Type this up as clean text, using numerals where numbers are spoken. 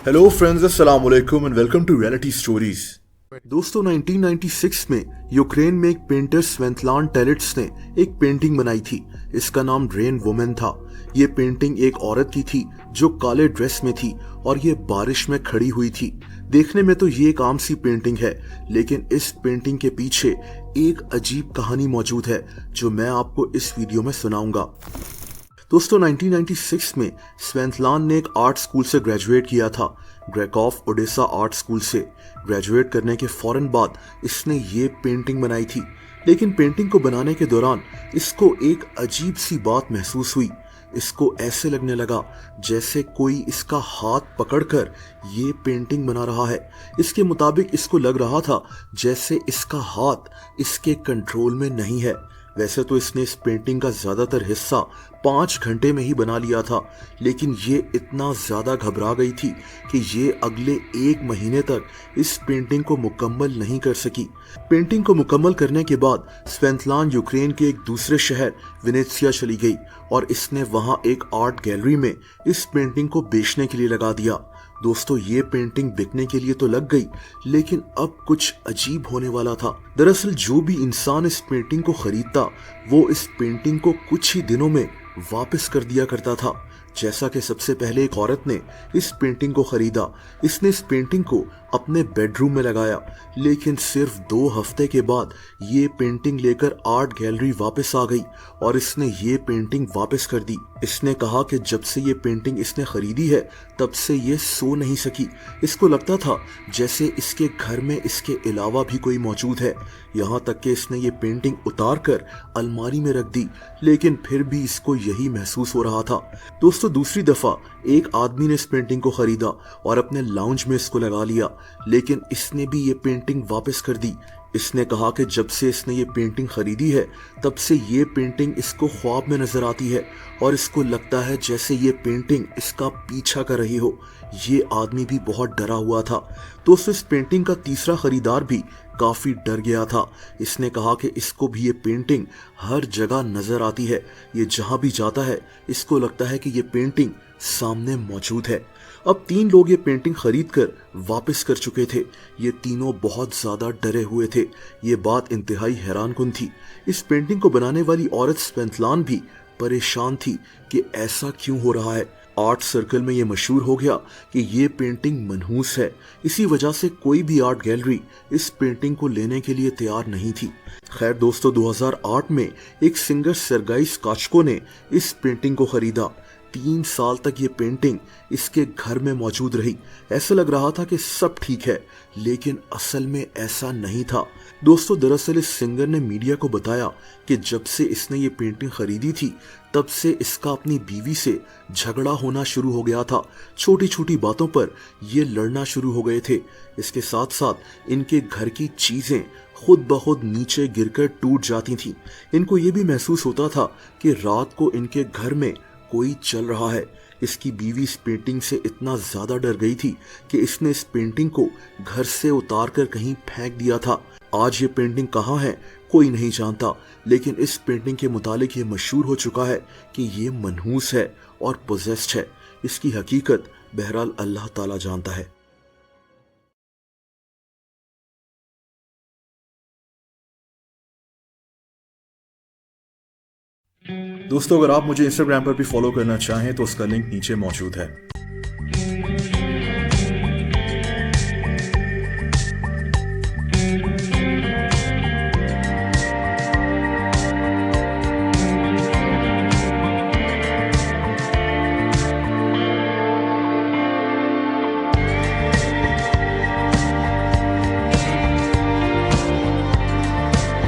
Hello friends, अस्सलाम वालेकुम and welcome to reality stories. दोस्तों, 1996 में यूक्रेन में एक पेंटर स्वेतलाना टेलिट्स ने एक पेंटिंग बनाई थी। इसका नाम रेन वुमेन था। ये पेंटिंग एक औरत की थी जो काले ड्रेस में थी और ये बारिश में खड़ी हुई थी। देखने में तो ये एक आम सी पेंटिंग है, लेकिन इस पेंटिंग के पीछे एक अजीब कहानी मौजूद है जो मैं आपको इस वीडियो में सुनाऊंगा। दोस्तों, 1996 में स्वेतलाना ने एक आर्ट स्कूल से ग्रेजुएट किया था, ग्रेकॉफ ओडेसा आर्ट स्कूल से। ग्रेजुएट करने के फौरन बाद इसने ये पेंटिंग बनाई थी, लेकिन पेंटिंग को बनाने के दौरान इसको एक अजीब सी बात महसूस हुई। इसको ऐसे लगने लगा जैसे कोई इसका हाथ पकड़कर ये पेंटिंग बना रहा है। इसके मुताबिक इसको लग रहा था जैसे इसका हाथ इसके कंट्रोल में नहीं है। वैसे तो इसने इस पेंटिंग का ज्यादातर हिस्सा 5 घंटे में ही बना लिया था, लेकिन ये इतना ज्यादा घबरा गई थी कि ये अगले 1 महीने तक इस पेंटिंग को मुकम्मल नहीं कर सकी। पेंटिंग को मुकम्मल करने के बाद स्वेतलाना यूक्रेन के एक दूसरे शहर वेनेत्सिया चली गई और इसने वहां एक आर्ट गैलरी में इस पेंटिंग को बेचने के लिए लगा दिया। दोस्तों, ये पेंटिंग बिकने के लिए तो लग गई, लेकिन अब कुछ अजीब होने वाला था। दरअसल जो भी इंसान इस पेंटिंग को खरीदता वो इस पेंटिंग को कुछ ही दिनों में वापस कर दिया करता था। जैसा कि सबसे पहले एक औरत ने इस पेंटिंग को खरीदा। इसने इस पेंटिंग को अपने बेडरूम में लगाया, लेकिन सिर्फ 2 हफ्ते के बाद ये पेंटिंग लेकर आर्ट गैलरी वापस आ गई और इसने ये पेंटिंग वापस कर दी। इसने कहा कि जब से ये पेंटिंग इसने खरीदी है तब से ये सो नहीं सकी। इसको लगता था जैसे इसके घर में इसके अलावा भी कोई मौजूद है। यहाँ तक कि इसने ये पेंटिंग उतार कर अलमारी में रख दी, लेकिन फिर भी इसको यही महसूस हो रहा था। दोस्तों, दूसरी दफा एक आदमी ने इस पेंटिंग को खरीदा और अपने लाउंज में इसको लगा लिया, लेकिन इसने भी ये पेंटिंग वापस कर दी। इसने कहा कि जब से इसने ये पेंटिंग खरीदी है तब से ये पेंटिंग इसको ख्वाब में नजर आती है और इसको लगता है जैसे ये पेंटिंग इसका पीछा कर रही हो। ये आदमी भी बहुत डरा हुआ था। दोस्तों, इस पेंटिंग का तीसरा खरीदार भी काफी डर गया था। इसने कहा कि इसको भी ये पेंटिंग हर जगह नजर आती है। ये जहां भी जाता है इसको लगता है कि ये पेंटिंग सामने मौजूद है। अब 3 लोग ये पेंटिंग खरीद कर वापस कर चुके थे। ये तीनों बहुत ज्यादा डरे हुए थे। ये बात इंतहाई हैरानकुन थी। इस पेंटिंग को बनाने वाली औरत स्वेतलाना भी परेशान थी कि ऐसा क्यों हो रहा है। आर्ट सर्कल में ये मशहूर हो गया कि ये पेंटिंग मनहूस है। इसी वजह से कोई भी आर्ट गैलरी इस पेंटिंग को लेने के लिए तैयार नहीं थी। खैर दोस्तों, 2008 में एक सिंगर सर्गाई स्काचको ने इस पेंटिंग को खरीदा। 3 साल तक ये पेंटिंग इसके घर में मौजूद रही। ऐसा लग रहा था कि सब ठीक है, लेकिन असल में ऐसा नहीं था। दोस्तों, दरअसल इस सिंगर ने मीडिया को बताया कि जब से इसने ये पेंटिंग खरीदी थी तब से इसका अपनी बीवी से झगड़ा होना शुरू हो गया था। छोटी छोटी बातों पर ये लड़ना शुरू हो गए थे। इसके साथ साथ इनके घर की चीजें खुद ब खुद नीचे गिरकर टूट जाती थीं। इनको ये भी महसूस होता था कि रात को इनके घर में कोई चल रहा है। इसकी बीवी इस पेंटिंग से इतना ज्यादा डर गई थी कि इसने इस पेंटिंग को घर से उतार कर कहीं फेंक दिया था। आज ये पेंटिंग कहाँ है कोई नहीं जानता, लेकिन इस पेंटिंग के मुतालिक ये मशहूर हो चुका है कि ये मनहूस है और पोजेस्ड है। इसकी हकीकत बहरहाल अल्लाह ताला जानता है। दोस्तों, अगर आप मुझे इंस्टाग्राम पर भी फॉलो करना चाहें तो उसका लिंक नीचे मौजूद है।